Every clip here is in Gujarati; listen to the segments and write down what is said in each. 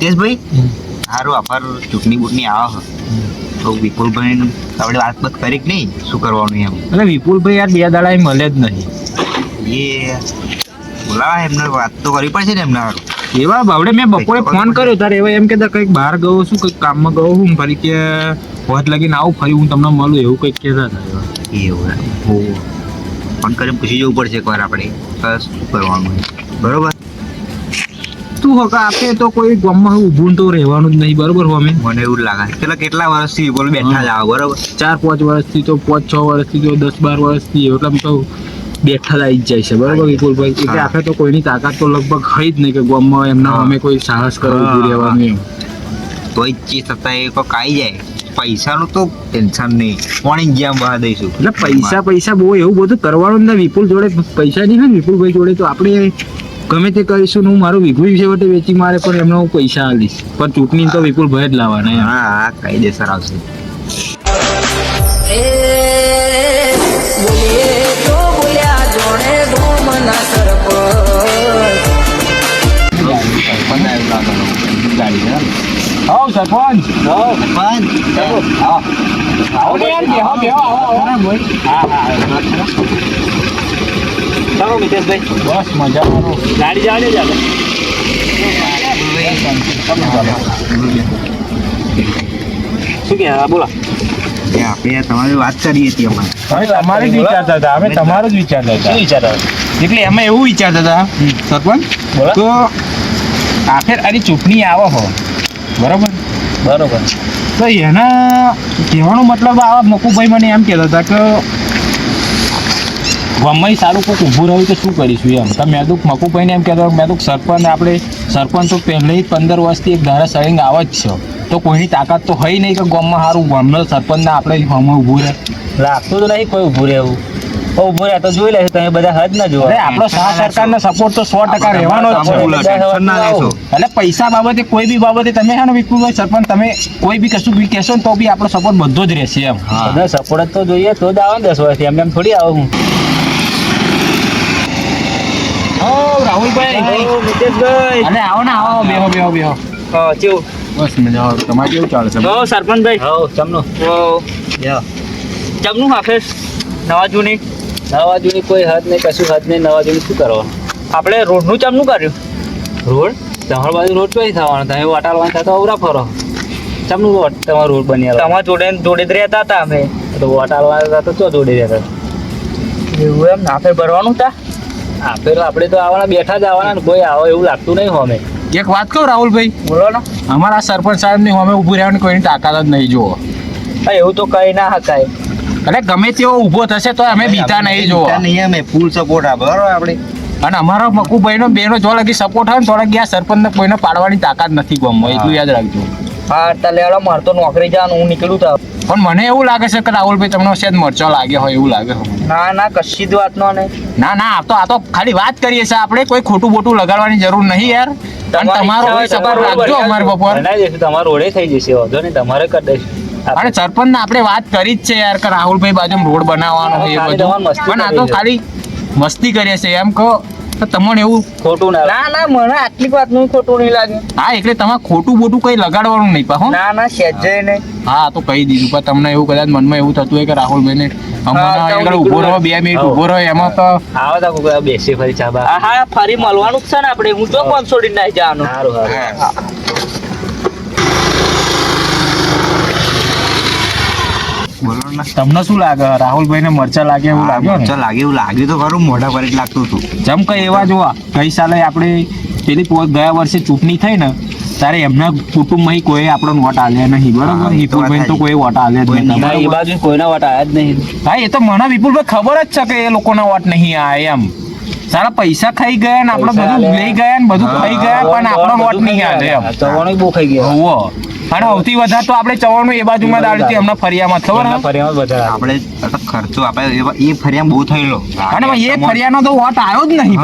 મિતેશભાઈ સારું આફર ચૂંટણી બૂટની આવે તો વિપુલભાઈ આપણે વાત બત કરી કે નહીં શું કરવાનું એમ. એટલે વિપુલભાઈ યાર 2 દાડા મળે જ નહીં. એ બોલાવા એમને વાત તો કરવી પડશે ને એમના. એવા બાવડે મેં બપોરે ફોન કર્યો તારે એવા એમ કહેતા કંઈક બહાર ગયો છું કંઈક કામમાં ગયો હું ફરી કે હોત લગીને આવું ફરી હું તમને મળું એવું કંઈક કહેતા હતા. એવું ફોન કરીને પૂછી જવું પડશે એકવાર આપણે શું કરવાનું બરોબર. તું હકા આપે તો કોઈ ગામમાં ઊભું તો રહેવાનું જ નહીં બરોબર અમે. મને એવું જ લાગે કેટલા વર્ષથી બોલ બેઠા જ આવો બરોબર. 4-5 વર્ષથી તો 5-6 વર્ષથી તો 10-12 વર્ષથી એટલે તો બેઠા જ આવી જ જાય છે બરોબર વિપુલભાઈ. એટલે આખે તો કોઈની તાકાત તો લગભગ હોય જ નહીં કે ગામમાં એમના અમે કોઈ સાહસ કરવા ઊભું રહેવાનું એમ. તોય ચીજ થતા એ કોઈક આવી જાય પૈસાનું તો ટેન્શન નહીં મોર્નિંગ જ્યાં બહાર દઈશું. એટલે પૈસા બહુ એવું બધું કરવાનું જ ને વિપુલ જોડે પૈસા નહીં હોય વિપુલભાઈ જોડે તો આપણે ગમે તે કરીશું હું મારું વિઘું છે વટે વેચી મારે પણ એમને હું પૈસા આલીશ પણ ચૂંટણી તો વિપુલભાઈ જ લાવવાના. હા કાયદેસર આવશે. સરપંચ ચાલો મિતેશભાઈ બસ મજા ગાડી જવાની ચાલે શું કે બોલા આપણે તમારી વાત કરીએ છીએ અમારે જ વિચારતા હતા અમે તમારું જ વિચારતા હતા. શું વિચારો એટલે એમાં એવું વિચારતા હતા સરપંચ તો આખેર આની ચૂંટણી આવે હો બરોબર તો એના કહેવાનો મતલબ આ મકુભાઈ મને એમ કહેતા હતા કે ગામમાં સારું કોઈક ઊભું રહ્યું તો શું કરીશું એમ. તો મેં તો મકુભાઈને એમ કહેતો મેં તો સરપંચ તો પહેલેથી 15 વર્ષથી એક ધારા સળંગ આવે જ છે તો કોઈની તાકાત તો હોય નહીં કે ગામમાં સારું ગામનો સરપંચને આપણે ગામમાં ઊભું રહે લાગતું તો નહીં કોઈ ઊભું રહેવું ઊભું રહે તો જોઈ લેશે તમે બધા હદ ના જોવો. આપણો સરકારનો સપોર્ટ તો 100% રહેવાનો જ છે. એટલે પૈસા બાબતે કોઈ બી બાબતે તમે છે ને વિપુલભાઈ સરપંચ તમે કોઈ બી કશું બી કહેશો ને તો બી આપણો સપોર્ટ બધો જ રહેશે એમ. બધા સપોર્ટ તો જોઈએ તો જ આવે 10 વર્ષથી એમ થોડી આવું હું. રાહુલભાઈ મિતેશભાઈ અને આવો ને આવો બેહો હા કેવું બસ મજા આવે. તમારે કેવું ચાલે છે? સરપંચભાઈ ચમનું હાફેસ નવા જૂની કોઈ હદ નહીં કશું હદ નહીં. નવા જૂની શું કરવાનું આપણે રોડનું ચમનું કર્યું રોડ તમારી બાજુ રોડ ચોઈ થવાનો તમે વાટાલવાનું થતા અવરા ફરો ચમનું રોડ તમારો રોડ બની તમારા જોડે જ રહેતા હતા અમે તો વાટાલવાના હતા તો ચો જોડે રહેતા એવું એમ આપે ભરવાનું હતા આપે આપણે તો આવવાના બેઠા જ આવવાના ને કોઈ આવો એવું લાગતું નહીં હોમે. એક વાત કહું રાહુલભાઈ બોલો ને અમારા સરપંચ સાહેબની સામે ઊભું રહેવાની કોઈની તાકાત જ નહીં જુઓ. એવું તો કઈ ના હકાય. એટલે ગમે તેવો ઊભો થશે તો અમે બીતા નહીં જુઓ. નહીં અમે ફૂલ સપોર્ટ આપે બરોબર આપણે. અને અમારો મકુભાઈનો બેનો જો લગી સપોર્ટ હોય ને તો લગી આ સરપંચને કોઈને પાડવાની તાકાત નથી ગામમાં એટલું યાદ રાખજો. હા તાલે લેવડો મારતો નોકરી જવાનું હું નીકળું તો પણ મને એવું લાગે છે કે રાહુલભાઈ તમને શેદ મરચો લાગે હોય એવું લાગે છે. ના કશી જ વાત નો નહીં. ના આ તો ખાલી વાત કરીએ છીએ આપણે કોઈ ખોટું બોટું લગાડવાની જરૂર નહીં યાર. અને તમારો સપોર્ટ રાખજો અમારે બપોર. બનાવી દઈશું તમારો રોડે થઈ જશે વાંધો નહીં તમારે કરી દઈશું. અને સરપંચ ને આપણે વાત કરી જ છે યાર કે રાહુલભાઈ બાજુ રોડ બનાવવાનો હોય એ બધું પણ આ તો ખાલી મસ્તી કરીએ છે એમ કહો તો તમને એવું ખોટું ના મને આટલી વાત નું ખોટું નહીં લાગે. હા એટલે તમારે ખોટું બોટું કઈ લગાડવાનું નહીં પાછું. ના સહેજે નહીં. હા તો કહી દીધું પણ તમને એવું કદાચ મનમાં એવું થતું હોય કે રાહુલભાઈ ને હમણાં ઉભો રહો 2 મિનિટ ઉભો રહો એમાં તો આવો તો કોઈ બેસી ફરી ચા બા. હા ફરી મળવાનું જ છે ને આપણે હું તો કોણ છોડીને નહીં જવાનું. સારું બોલો ને તમને શું લાગે રાહુલભાઈ ને મરચા લાગે એવું લાગે મરચા લાગે એવું લાગ્યું તો ખરું મોઢા પર જ લાગતું હતું. જેમ કઈ એવા જોવા ગઈ સાલે આપણે પેલી ગયા વર્ષે ચૂંટણી થઈ ને તારે એમના કુટુંબમાં કોઈ આપણો વોટ આલ્યા નહીં બરોબર. વિપુલભાઈ તો કોઈ વોટ આલ્યા જ નહીં. એ બાજુ કોઈના વોટ આયા જ નહીં. હા એ તો મને વિપુલભાઈ ખબર જ છે કે એ લોકોના વોટ નહીં આયા એમ. સારા પૈસા ખાઈ ગયા ને આપણે બધું લઈ ગયા ને બધું ખાઈ ગયા પણ આપણો વોટ નહીં આવ્યો એમ. ચવાણું બહુ ખાઈ ગયા. અને સૌથી વધારે તો આપણે ચવાણું એ બાજુમાં દાળી હતી હમણાં ફરિયામાં ખબર આપણે ખર્ચો આપણે એ ફરિયામાં બહુ થયેલો અને એ ફરિયાનો તો વોટ આવ્યો જ નહીં.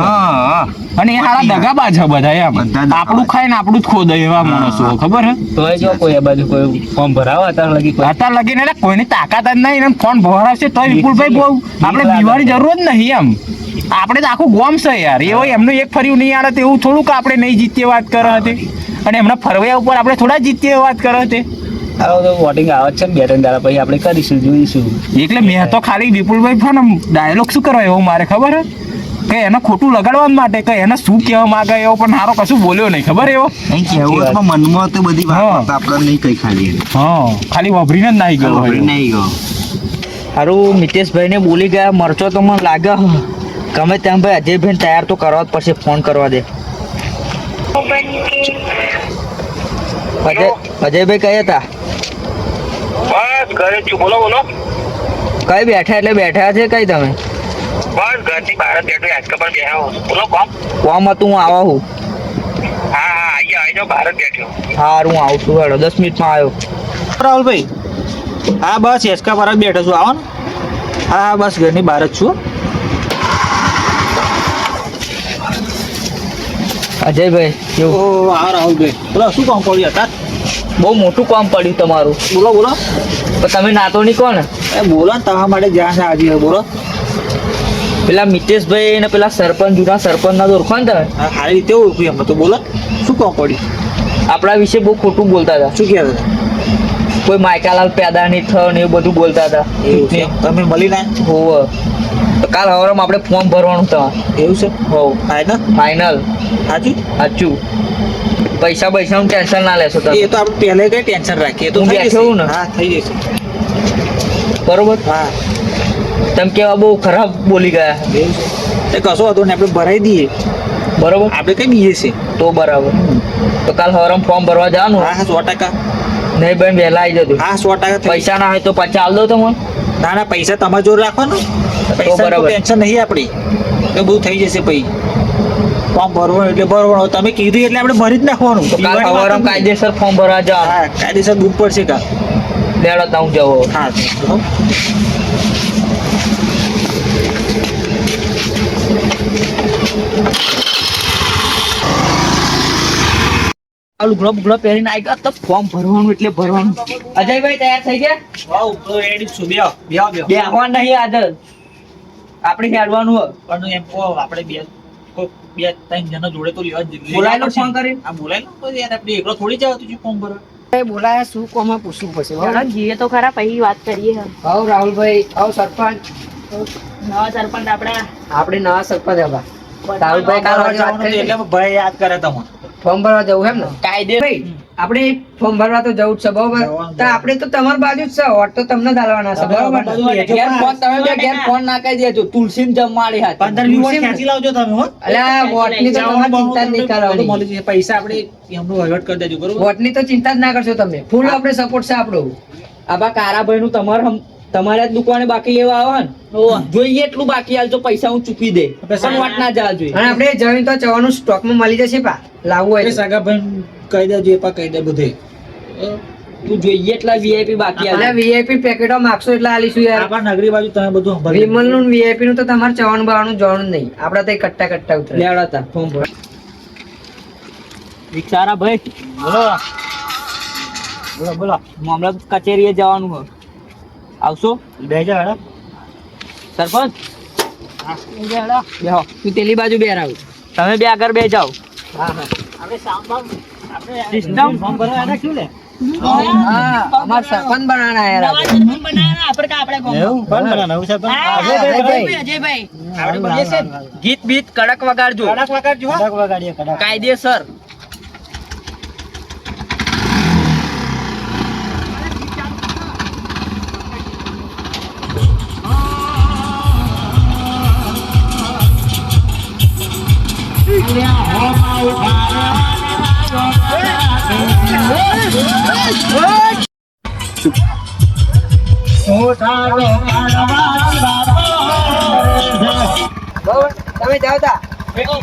અને એ હારા દગાબાજ છે બધા એમ આપણું ખાય ને આપણું જ ખોદે એવા માણસો ખબર હે. તો જો કોઈ આ બાજુ કોઈ ફોર્મ ભરાવા અત્યારે લગીને એટલે કોઈની તાકાત જ નહીં એમ ફોન ભરાવશે તો વિપુલભાઈ બહુ આપણે દીવાની જરૂર જ નહીં એમ. આપણે તો આખું ગોમ છે યાર એવો એમનું એક ફર્યું નહીં આવે તો એવું થોડું કે આપણે નહીં જીતીએ વાત કરે હતી. અને એમના ફરવ્યા ઉપર આપણે થોડા જીતીએ વાત કરો તે. આવો તો વોટિંગ આવે જ છે ને 2-3 દાડા પછી આપણે કરીશું જોઈશું. એટલે મેં તો ખાલી વિપુલભાઈ પણ ડાયલોગ શું કરવા એવો મારે ખબર હે કે એને ખોટું લગાડવા માટે કે એને શું કહેવા માંગે એવો પણ હારો કશું બોલ્યો નહીં ખબર એવો. નહીં કહેવું હોય તો મનમાં તો બધી હા. વાત આપણે નહીં કઈ ખાલી હા ખાલી વાપરીને જ નાહી ગયો હોય. નહીં ગયો. સારું મિતેશભાઈને બોલી ગયા મરચો તો મને લાગે ગમે તેમ ભાઈ અજયભાઈને તૈયાર તો કરવા જ પડશે. ફોન કરવા દે. અજયભાઈ કયા હતા? બસ ઘરે છું. બોલો બોલો. કઈ બેઠા એટલે બેઠા છે કઈ તમે? બસ ઘરથી બહાર જ બેઠો આજકા પર બેઠો છું. બોલો કોમ. કોમ હતું હું આવા હું. હા હા આવી જાઓ બહાર જ બેઠો. સારું હું આવું છું હેડો 10 મિનિટમાં આવ્યો. રાહુલભાઈ હા બસ હેચકા પર જ બેઠો છું. આવો ને. હા હા બસ ઘરની બહાર જ છું. અજયભાઈ કેવું? ઓ હા રાહુલભાઈ બોલો શું કામ પડ્યું હતા? બહુ મોટું કામ પડ્યું તમારું. બોલો બોલો. પણ તમે નાતો નહીં કોણ? એ બોલો ને તમારા માટે જ્યાં છે આજે બોલો. પેલા મિતેશભાઈ ને પેલા સરપંચ જૂના સરપંચ ના ઓળખો ને તમે? હા સારી રીતે ઓળખું એમ તો બોલો શું કામ પડ્યું? આપણા વિશે બહુ ખોટું બોલતા હતા. શું કહેતા હતા? કોઈ માયકાલાલ પેદા નહીં થયો ને એવું બધું બોલતા હતા. એવું છે તમે મળી ના હોવ. તો કાલ હવારમાં આપણે ફોર્મ ભરવાનું તમારે. એવું છે હોવ હા ને ફાઇનલ. સાચું સાચું. પૈસાનું ટેન્શન ના લેશો તમે. એ તો આપણે પહેલે કઈ ટેન્શન રાખીએ એ તો હું થઈ બેઠો હું જશે. ને. હા થઈ જશે. બરોબર. હા તમે કેવા બહુ ખરાબ બોલી ગયા. એવું છે એ કશો હતો ને આપણે ભરાઈ દઈએ. બરોબર. આપણે કઈ બીએ છે. તો બરાબર. તો કાલ હવારમાં ફોર્મ ભરવા જવાનું. હા હા 100%. નહીં બેન વહેલા આવી જજો. હા 100% પૈસા ના હોય તો પાછા આલ દો તમને. ના ના પૈસા તમારે જોર રાખવાનું. પૈસા બરાબર. ટેન્શન નહીં આપણી તો બધું થઈ જશે પછી. ફોર્મ ભરવાનું એટલે ભરવાનું તમે કીધું એટલે આપણે ભરી જ નાખવાનું. તો કાલ હવારમાં કાયદેસર ફોર્મ ભરવા જવાનું. હા કાયદેસર બૂક પડશે કા. લેડો તો હું જવો. હા આ લુગડો પહેરીને આવી ગયા તો ફોર્મ ભરવાનું એટલે ભરવાનું. અજયભાઈ તૈયાર થઈ ગયા? વાવ તો રેડી છું બેહો બેહો બેહો. બેહવાનું નહીં આજે. આપણે હેડવાનું હોય. પણ એમ કહો આપણે બે ત્રણ જણા જોડે તો લેવા જ બોલાય લો ફોન કરી. હા બોલાય લો પછી યાર આપણે એકલો થોડી જાવ તું ફોર્મ ભરવા. બોલાયા શું કોમાં પૂછવું પડશે ચાલો જઈએ તો ખરા પછી વાત કરીએ હવે. આવો રાહુલભાઈ આવો સરપંચ નવા સરપંચ આપડા આપણે નવા સરપંચ હતા રાહુલભાઈ કાલ વાત કરી એટલે ભાઈ યાદ કરે તમને. ફોર્મ ભરવા જવું એમ ને કાયદે ભાઈ આપણે ફોર્મ ભરવા તો જવું જ છે બરોબર તો આપણે તો તમારી બાજુ જ છે વોટ તો તમને જ આલવાના છે બરોબર ને? ઘેર ફોન તમે બે ઘેર ફોન નાખાઈ દેજો. તુલસી જમવાડી હાથ. 15-20 વોટ ખેંચી લાવજો તમે હો. અલ્યા વોટની તો તમારે ચિંતા જ નહીં કરવાની મળી જશે પૈસા આપણે એમનો વહીવટ કરી દેજો બરોબર. વોટની તો ચિંતા જ ના કરશો તમે ફૂલ આપણે સપોર્ટ છે આપણો આબા કારાભાઈ નું તમારે જ દુકાને બાકી લેવા આવે ને જોઈએ એટલું બાકી હાલજો પૈસા હું ચૂકી દે. પણ વાત ના જવા જોઈએ. અને આપણે જમીન તો ચવાનું સ્ટોકમાં મળી જશે પા લાવવું હોય એ તો. સગાભાઈ કહી દેજો એ પા કહી દે બધે. તું જોઈએ એટલા વીઆઈપી બાકી એટલે હાલ. વીઆઈપી પેકેટો માગશો એટલે આલીશું યાર આપણા નગરી બાજુ તમે બધું સંભાળી વિમલ નું વીઆઈપી નું તો તમારે ચવાનું બવાનું જવાનું નહીં આપડે તો કટ્ટા કટ્ટા ઉતરે લેવડા તા ફોર્મ ભર. રિક્ષારા ભાઈ બોલો બોલો મામલા કચેરીએ જવાનું હોય આવશો? બેજા હેડો. સરપંચ બેહો. તું તેલી બાજુ બે રાવ તમે બે આગળ બે જાઓ. હા હા સિસ્ટમ ફોર્મ ભરવા હેડો શું લે? હા અમાર સરપંચ બનાના યાર નવા સરપંચ બનાવવાના આપણે કે આપણે ગામમાં. એવું કોણ બનાવવાનું છે પણ? હા, અજયભાઈ. અજયભાઈ. આપણે બનીએ છે ને? ગીત બીત કડક વગાડજો. કડાક વગાડજો હો. કડાક વગાડીએ કડાક. કાયદેસર. બરોબર તમે જાઓ તા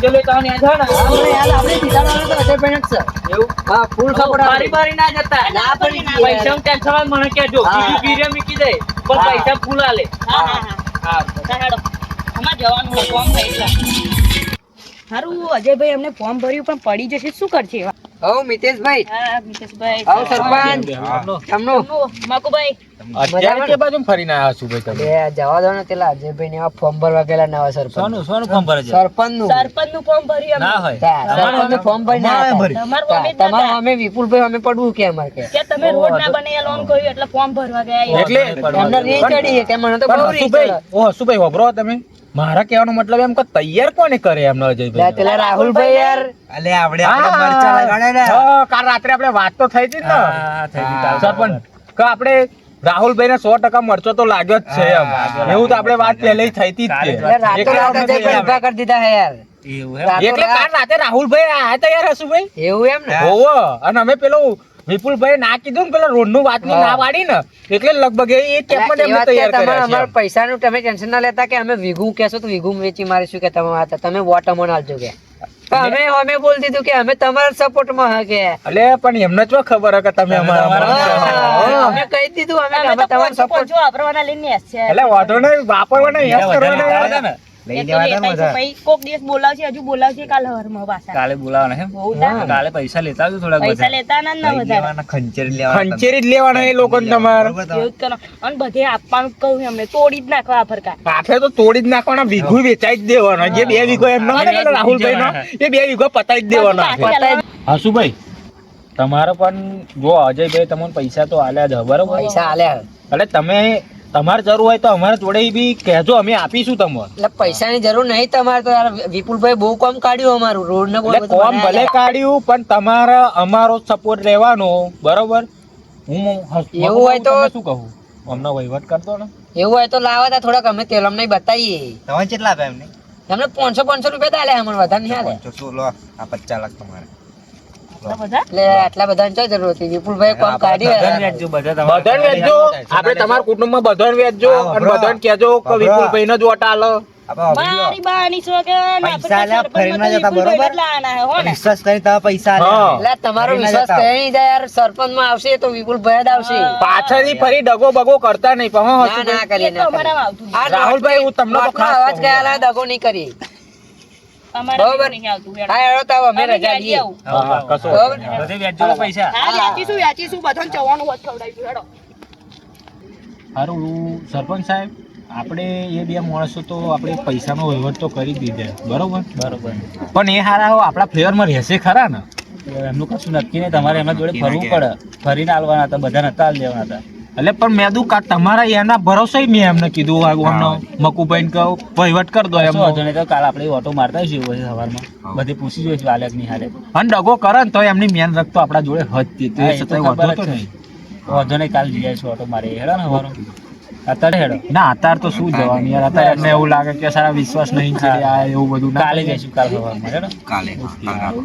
ચલો તો ને જાઓ ને. આપણે યાર આપણે સીતારામ તો અજયભાઈ જ છે એવું હા ફૂલ સપોર્ટ બારી બારી ના જતા. ના પડી ના. પૈસાનું ટેન્શન હોય મને કહેજો. હા. બીજું પીરે મૂકી દે પણ હા. પૈસા ફૂલ આલે. હા હા હા હા ચાલો અમાર જવાનું હોય ફોર્મ ભરી લા. હારું અજયભાઈ અમને ફોર્મ ભર્યું પણ પડી જશે શું કરશે એવા? હઉ મિતેશભાઈ, હા મિતેશભાઈ. હઉ સરપંચ, તમનું મકુભાઈ. અત્યારે કે બાજુ ફરીને આવ્યા છું ભાઈ તમે? બે જવા દો ને પેલા અજયભાઈ ને એવા ફોર્મ ભરવા ગયેલા નવા સરપંચ. સોનું ફોર્મ ભરે છે સરપંચ નું સરપંચનું ફોર્મ ભર્યું અમે. ના હોય સરપંચ નું ફોર્મ ભરીને આવ્યા હતા. તમારું અમે જ તમારું નતા. અમે વિપુલભાઈ અમે પડવું કે અમારે કે કે તમે રોડ ના બને લોન કહ્યું એટલે ફોર્મ ભરવા ગયા. એટલે એમને રીહ ચડી કે મને તો બહુ રીહ હસુભાઈ, ચડે. હસુભાઈ વાપરો તમે. મારા કહેવાનો મતલબ એમ કે તૈયાર કોને કરે એમનો અજયભાઈ? પેલા રાહુલભાઈ યાર અલે આપણે મરચા લગાડે ને કાલ રાત્રે આપણે વાત તો થઈ હતી ને સરપંચ કે આપણે રાહુલભાઈ ને 100% મરચો તો લાગ્યો જ છે એમ. એવું તો આપણે વાત પહેલેથી થઈ હતી જ એટલે રાતો રાત અજયભાઈ ઊભા કરી દીધા હે યાર. રાતો એટલે રાત. કાલ રાતે રાહુલભાઈ આયા હતા યાર હસુભાઈ. એવું એમ ને હોવો અને અમે પેલું વિપુલભાઈ ના કીધું ને પેલા રોડ નું વાત ની ના વાળી ને એટલે લગભગ એ કેમ પણ એમને તૈયાર કર્યા છે અમારા એમ. પૈસાનું તમે ટેન્શન ના લેતા કે અમે વીઘું કહેશો તો વીઘું વેચી મારીશું કે તમે વાત તમે વોટ અમને આલજો કે પણ અમે બોલી દીધું કે અમે તમારા સપોર્ટમાં હા કે અલે પણ એમને જ ખબર હે કે તમે અમારા હા, અમે કહી દીધું અમે કે અમે અમે તો તમારા સપોર્ટ પહોંચો વાપરવાના લઈને આવ્યા છે. એટલે વાંધો નહીં વાપરવાના યસ કરવાના યાર. લઈ એ તો લેવાના લેતા બધા. પછી કોક દિવસ બોલાવશે, હજુ બોલાવશે કાલે હવારમાં પાછા. કાલે બોલાવાના હે બહુ ટાઈમ. કાલે પૈસા લેતા આવજો થોડાક પૈસા બધા લેતા ના ના લઈ વધારે. લેવાના, ખંચેરી લેવાના. ખંચેરી જ લેવાના એ લોકો તમારે. બરોબર એવું જ કરો. અને બધે આપવાનું જ કહ્યું એમને, તોડી જ નાખવા આ ફરકા. આખરે તો તોડી જ નાખવાના, વીઘું વેચાઈ જ દેવાના. જે 2 વીઘો એમનો છે ને રાહુલભાઈ નો એ 2 વીઘો પતાઈ જ દેવાના છે. પાછી આલવા. હસુભાઈ તમારે પણ જો અજયભાઈ તમને પૈસા તો આલ્યા જ બરોબર. પૈસા આલ્યા એટલે તમે તમારે જરૂર હોય તો અમારા જોડે બી કહેજો, અમે આપીશું તમને. એટલે પૈસાની જરૂર નહીં તમારે તો યાર વિપુલભાઈ બહુ કામ કાઢ્યું અમારું રોડ ને એટલે કોમ ભલે કાઢ્યું પણ તમારે અમારો સપોર્ટ રહેવાનો બરોબર. હું એવું હોય તો- તમને શું કહું, અમને વહીવટ કરતો ને. એવું હોય તો લાવા તા થોડાક અમે તેલ અમને બતાવીએ તમે કેટલા આપ્યા એમને? એમને 500 રૂપિયા આલ્યા અમને વધારે નહીં આલ્યા. 500 લો, આ 50 લાખ તમારે. આટલા બધા? એટલે આટલા બધાની શું જરૂર હતી વિપુલભાઈ કામ કાઢ્યું વેચજો બધા તમારે. બધાને વેચજો, આપણે તમારા કુટુંબમાં બધાને વેચજો અને બધાને કહેજો કે વિપુલભાઈ નો જ વોટ આલો. આપણે વાપરી લો. મારી બાની છોકરા ને પૈસા આપણે આલ્યા, ફરીને સરપંચમાં તો જતા વિપુલભાઈ બરોબર? જ લાવવાના હે, હો ને? વિશ્વાસ કરી તમે પૈસા હા. આલ્યા. એટલે તમારો ફરીને વિશ્વાસ જતા. કઈ નહીં જાય યાર સરપંચ માં આવશે તો વિપુલભાઈ જ આવશે પાછળથી ફરી ડગો બગો કરતા નહીં પણ હા, ના ના એ કરીએ તો ના કરીએ. અમારામાં આવતું નહીં. આ રાહુલભાઈ હું તમને તો નોટનો ખાસ અવાજ કહું. કયા દગો નહીં કરી અમારામાં બરોબર. નહીં આવતું, હેડો. હા હેડો તો હવે અમે અમે રજા જાઈએ લઈએ આવું. હા, હા, કશો બરોબર. વાંધો નહીં. બધે વેચજો પૈસા. હા, વ્યાચીશું, બધાને ચવાનું હોત ખવડાવીશું, હેડો. સારું સરપંચ સાહેબ, આપણે એ 2 માણસો તો આપણે પૈસાનો વહીવટ તો કરી દીધા બરોબર. બરોબર. પણ એ હારા આપણા ફેવરમાં રહેશે ખરા ને? એમનું કશું નક્કી નહીં, તમારે એમના જોડે ફરવું પડે. ફરીને આલવાના હતા, બધા નતા આલ દેવાના હતા. એટલે પણ મેં દુ તમારા એના ભરોસે મેં એમને કીધું અમને મકુભાઈ ને કહું વહીવટ કરી દો એમ. કશો વાંધો નહીં, તો કાલે આપણે ઓટો મારતા આવીશું પછી સવારમાં. બધે પૂછી જોઈશું હાલે કે નહીં હાલે. અને ડગો કરે ને તો એમની મેન રખ તો આપણા જોડે હતી તે હા, એ તો છતાંય ખબર વાંધો જ તો છે. નહીં. વાંધો નહીં, કાલે જઈ આવીશું ઓટો મારે. હેડો ને સવારો. અત્યારે હેડો. ના અત્યારે તો શું જવાનું યાર, અત્યારે એમને એવું લાગે કે સારા વિશ્વાસ નહીં છે આ એવું બધું ના કાલે કરીએ. જઈશું, કાલે સવારમાં. હેડો. કાલે રાખો.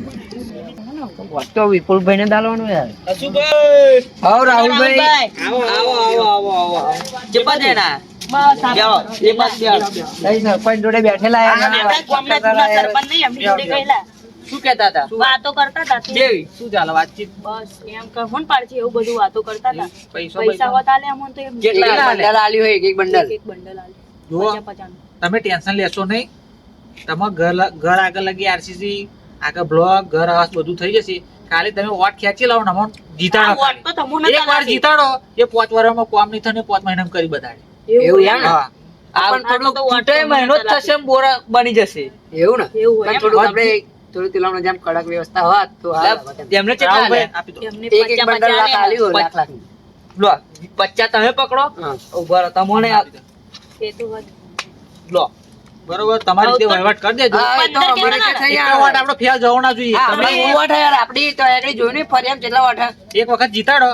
તો વિપુલભાઈ ને દાલવાનું યાર આવો રાહુલભાઈ બસ, આપણે સરપંચ જોડે બેઠેલા યાર. આપણા ગામના જૂના સરપંચ નહીં, એમની જોડે ગયેલા. શું કહેતા હતા વાતો કરતા હતા તે. શું ચાલે વાતચીત બસ એમ કે ફોન પાડશે એવું બધું વાતો કરતા હતા. પૈસો પૈસા હોત આલે અમને તો એમ. કેટલા બંડલ આલ્યું હોય એક બંડલ એક બંડલ આલે. જુઓ. 50-50 નું. તમે ટેન્શન લેશો નહીં. તમારા ઘર આગળ લગી આરસીસી આગળ બ્લોક ઘર આવાસ બધું થઈ જશે. કાલે તમે વોટ ખેંચી લાવો ને અમને આ જીતાડો. વોટ તો તમોને એક વાર કરાશે. જીતાડો એ 5 વર્ષમાં કામ નહીં થાય ને 5 મહિનામાં કરી બતાડે. એવું એમ ને? હા. આ પણ થોડું તો વોટ ચૂંટાઈ મહિનો જ થશે એમ બોરા બની જશે એવું ને એવું હોય પણ એમ. થોડું આપણે થોડું તિલાવનો જેમ કડક વ્યવસ્થા હોત તો તેમને રાહુલભાઈ આપી દો. એમને એક એક 50-50 બંડલ લાખ આલે. આલ્યું લાખ લાખ લો 50 તમે પકડો હા. ઉભા રહો તમને એ તો વાત. લો બરોબર તમારી રીતે વહીવટ કરી દેજો. હા, એ તો 15 અમારે કેટલા થઈ એટલા વોટ આપણો ફેલ જવાના જોઈએ. હા, તમે આપણે ઓવર યાર આપડી તો આગળ જોયું ને ફરી એમ કેટલા વાઠા એક વખત જીતાડો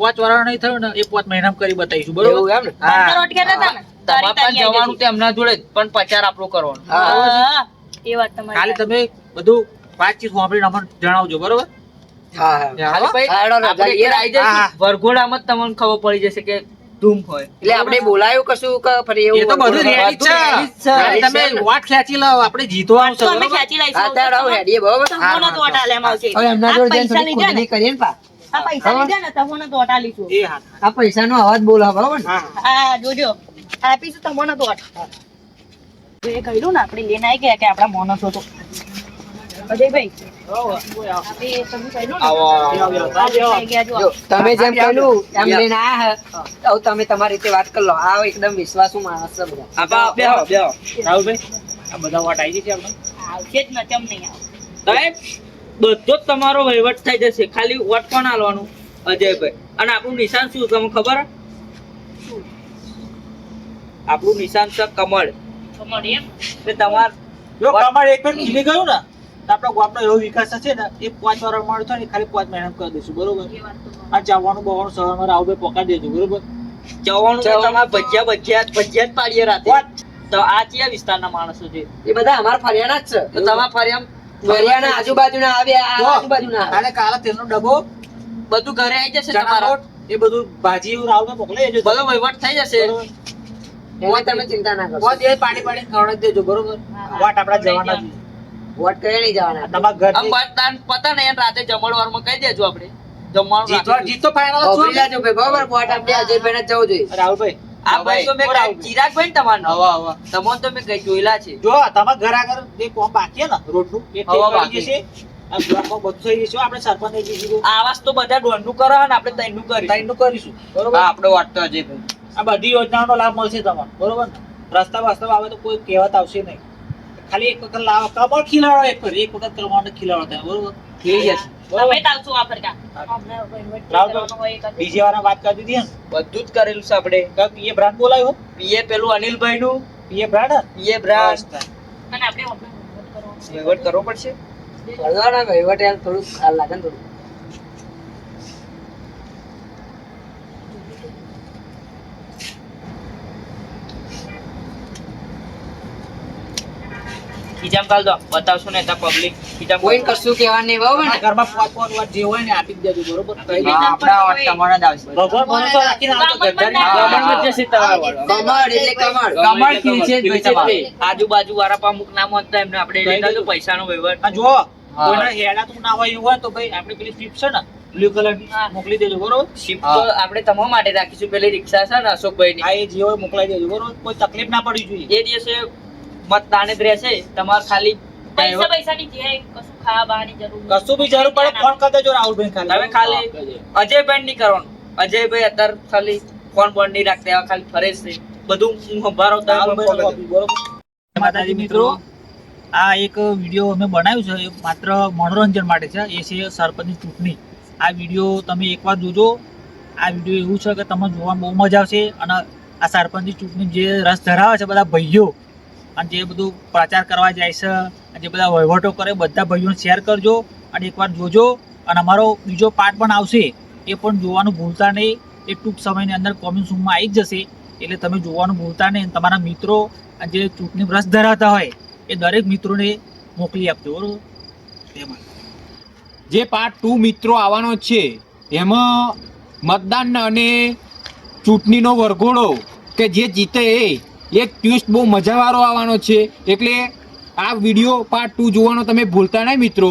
5 વર્ષ નહીં થયું ને એ 5 મહિનામાં કરી બતાવીશું બરોબર. એવું એમ ને પંદર વોટ કેટલા હતા ને? તમારે તારી પણ તારી જવાનું તો એમના જોડે જ, પણ 50 આપણું કરવાનું હા, એ વાત તમારી. કાલે તમે બધું વાતચીત સાંભળીને અમને જણાવજો બરોબર. હા હા ખાલી ભાઈ હા, હેડો, આપણે જઈએ. ઘેર આઈ જઈશું. હા. વરઘોડામાં જ તમને ખબર પડી જશે કે ધૂમ હોય. એટલે આપણે બોલાયું કશું કે ફરી એવું એ તો બધું રેડી જ છે. ખાલી તમે વોટ ખેંચી લાવો આપણે જીતવા આવશે તો અમે બરોબર. ખેંચી લઈશું. હા તાર આવું હેડીએ બરોબર તમોને તો વોટ આલે એમ આવશે. હવે એમના આ જોડે જઈને પૈસા થોડી લીધા ને, ખુદની કરીએ ને પા આ પૈસા લીધા ને તમોને તો વોટ આલીશું. એ હા આ પૈસાનો અવાજ બોલા બરોબર ને હા આ જોજો આપીશું તમોને તો વોટ. એ કહ્યું ને આપણે લઈને આવી ગયા કે આપણા મોનો છો તો અજયભાઈ આપણે તમે કહ્યું ને, આવો થઈ ગયા જો. જો તમે જેમ કહ્યું એમ લઈને આયા હે, હવે તમે તમારી રીતે વાત કરી લો. આ એકદમ વિશ્વાસુ માણસ છે બધા. આપા બેહો બેહો રાહુલભાઈ આ બધા વોટ આવી જશે આપણે આવશે જ ને, કેમ નહીં આવે? સાહેબ બધો જ તમારો વહીવટ થઈ જશે ખાલી વોટ કોણ આલવાનું અજયભાઈ અને આપણું નિશાન શું તમને ખબર હે? આપણું નિશાન છે કમળ ખમણ એમ? એટલે તમાર જો કમળ એક મિનિટ ખીલી ગયું ને તો આપણો ગામનો એવો વિકાસ થશે ને એ 5 વાર મળે છે ને ખાલી 5 મહિના કરી દઈશું બરોબર. એ વાત તો બરાબર. આ ચાવવાનું બવાનું સવારમાં રાહુલભાઈ પોકાડી દેજો બરોબર. જવાનું તો તમારે ભજીયા જ પાડીએ રાતે તો આ કયા વિસ્તારના માણસો છે એ બધા અમારા ફરિયાના જ છે. તો તમારા ફરિયામ ફરિયાના આજુબાજુના આવે, આ આજુબાજુના આવે. કાલે કાલે તેલનો ડબ્બો બધું ઘરે આવી જશે ચણા તમારા લોટ એ બધું ભાજી એવું રાહુલભાઈ મોકલાઈ દેજો બધો વહીવટ થઈ જશે બરોબર. એમાં તમે ચિંતા ના કરશો. વોટ એ પાણી ખવડાવી દેજો બરોબર. વોટ આપણા જવાના જ. વોટ કરે નહીં જવાના. તમારા ઘર આમ મતદાન પતા ને એને રાતે જમણવારમાં કહી દેજો આપણે જમવાનું રાખીશું. જીતો ફાઇનલ ઓગળી જાજો ભાઈ, બરોબર. વોટ આપણે અજયભાઈને જ જવું જોઈએ. રાહુલભાઈ આ ભાઈ તો મેં બરાબર. ચિરાગભાઈ ને તમારનો તમને તો મેં કઈ જોયેલા છે જો તમારા ઘર આગળ જે કોમ બાકી છે ને રોડનું એ હવા થઈ બાકી. જશે. આ બ્લોકમાં બધું થઈ જશે. આપણે સરપંચ થઈ જઈશું. આવાસ તો બધા દોઢનું કરો ને આપણે ત્રણનું કરીશું ત્રણનું કરીશું બરોબર. હા આપણે વાત તો અજયભાઈ આ બધી યોજનાઓનો લાભ મળશે તમને બરોબર ને. રસ્તા બસ્તા આવે તો કોઈ કહેવત આવશે નહીં. ખાલી એક વખત લાવો કમળ ખીલાડો એક વખત કમળ ખીલાડો થાય બરોબર. થઈ જશે તમે તો આવશો આ ફરકા. અમને વહીવટ કરવાનો હોય એ કરી બીજી વાર વાત કરી દીધી બધું જ કરેલું છે આપણે પીએ બ્રાન્ડ બોલાવ્યો પીએ પેલું અનિલભાઈ નું પીએ બ્રાન્ડ પીએ બ્રાન્ડ અને આપણે વહીવટ કરવાનો. વહીવટ કરવો પડશે કરવાના વહીવટ યાર થોડુંક ખ્યાલ લાગે ને થોડું. ખીજામ કાલ દો બતાવશો ને તો પબ્લિક ખીજામ કોઈને કશું કહેવાનું નહીં, બરોબર ને? ઘરમાં પાંચ વાત જે હોય ને આપી જ દેજો બરોબર. આપણા વોટ તમારા જ આવશે ભગવાન ભરોસો રાખીને આવજો. ઘરદારી કમળમાં જ જશે તમારો વોટ. કમળ એટલે કમળ. કમળ ખીલશે જ ભાઈ તમારે. આજુબાજુ વાળા પણ અમુક નામ હતા એમને આપણે લઈ લીધું પૈસાનો વહીવટ આ જો કોઈના હેડા તું ના હોય એવું હોય તો ભાઈ આપણે પેલી સ્વીપ છે ને બ્લુ કલર મોકલી દેજો બરોબર. શિફ્ટ તો આપણે તમારા માટે રાખીશું પેલી રિક્ષા છે ને અશોકભાઈ ની આ એ જે હોય મોકલાઈ દેજો બરોબર. કોઈ તકલીફ ના પડવી જોઈએ. એ દિવસે મતદાન જ રહેશે તમારે ખાલી પૈસાની જે કશું ખાવા બહારની જરૂર નથી. કશું બી જરૂર પડે ફોન કરી દેજો રાહુલભાઈ તમે ખાલી અજયભાઈ નહીં કરવાનું અજયભાઈ અત્યારે ખાલી ફોન બોન નહીં રાખતા એવા ખાલી ફરે છે બધું હું સંભાળો રાહુલભાઈ બરોબર. માતાજી મિત્રો આ એક વિડીયો અમે બનાવ્યું છે એ માત્ર મનોરંજન માટે છે. એ છે સરપંચની ચૂંટણી. આ વિડીયો તમે એકવાર જોજો. આ વિડીયો એવું છે કે તમને જોવામાં બહુ મજા આવશે અને આ સરપંચની ચૂંટણી જે રસ ધરાવે છે બધા ભાઈઓ અને જે બધું પ્રચાર કરવા જાય છે અને જે બધા વહીવટો કરે બધા ભાઈઓને શેર કરજો અને એકવાર જોજો. અને અમારો બીજો પાર્ટ પણ આવશે એ પણ જોવાનું ભૂલતા નહીં. એ ટૂંક સમયની અંદર કોમેન્ટ રૂમમાં આવી જ જશે એટલે તમે જોવાનું ભૂલતા નહીં. અને તમારા મિત્રો અને જે ચૂંટણી રસ ધરાવતા હોય એ દરેક મિત્રોને મોકલી આપજો બરોબર. એમાં જે પાર્ટ 2 મિત્રો આવવાનો છે એમાં મતદાન અને ચૂંટણીનો વરઘોડો કે જે જીતે એ એક ટ્વિસ્ટ બહુ મજાવાળો આવવાનો છે. એટલે આ વિડીયો પાર્ટ 2 જોવાનો તમે ભૂલતા નહીં મિત્રો.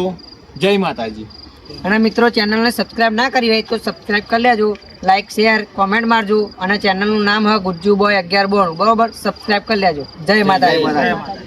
જય માતાજી. અને મિત્રો ચેનલને સબસ્ક્રાઇબ ના કરી હોય તો સબસ્ક્રાઇબ કરી લેજો, લાઈક શેર કોમેન્ટ મારજો અને ચેનલનું નામ છે ગુજ્જુ બોય 1192 બરોબર. સબસ્ક્રાઇબ કરી લેજો. જય માતાજી.